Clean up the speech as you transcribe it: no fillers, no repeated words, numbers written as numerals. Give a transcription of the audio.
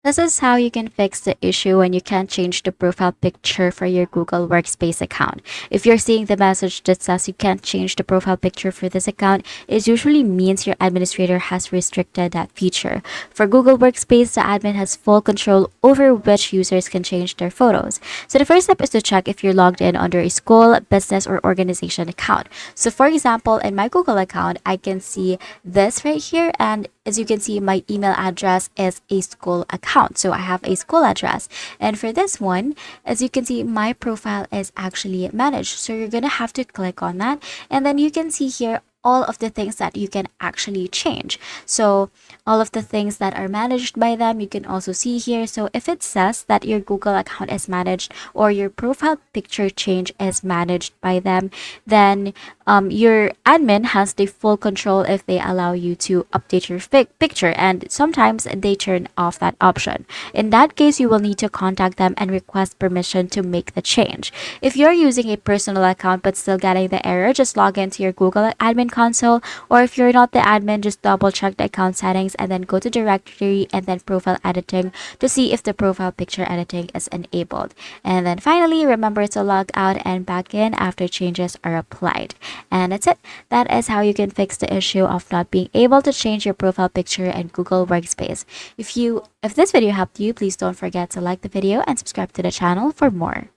This is how you can fix the issue when you can't change the profile picture for your Google Workspace account. If you're seeing the message that says you can't change the profile picture for this account, it usually means your administrator has restricted that feature. For Google Workspace, the admin has full control over which users can change their photos. So the first step is to check if you're logged in under a school, business, or organization account. So for example, in my Google account, I can see this right here, and as you can see, my email address is a school account. So I have a school address. And for this one, as you can see, my profile is actually managed. So you're going to have to click on that. And then you can see here all of the things that you can actually change. So all of the things that are managed by them, you can also see here. So if it says that your Google account is managed or your profile picture change is managed by them, then your admin has the full control if they allow you to update your picture, and sometimes they turn off that option. In that case, you will need to contact them and request permission to make the change. If you're using a personal account but still getting the error, just log into your Google admin console, or if you're not the admin, just double check the account settings and then go to directory and then profile editing to see if the profile picture editing is enabled. And then finally, remember to log out and back in after changes are applied. And that's it. That is how you can fix the issue of not being able to change your profile picture in Google Workspace. If this video helped you, please don't forget to like the video and subscribe to the channel for more.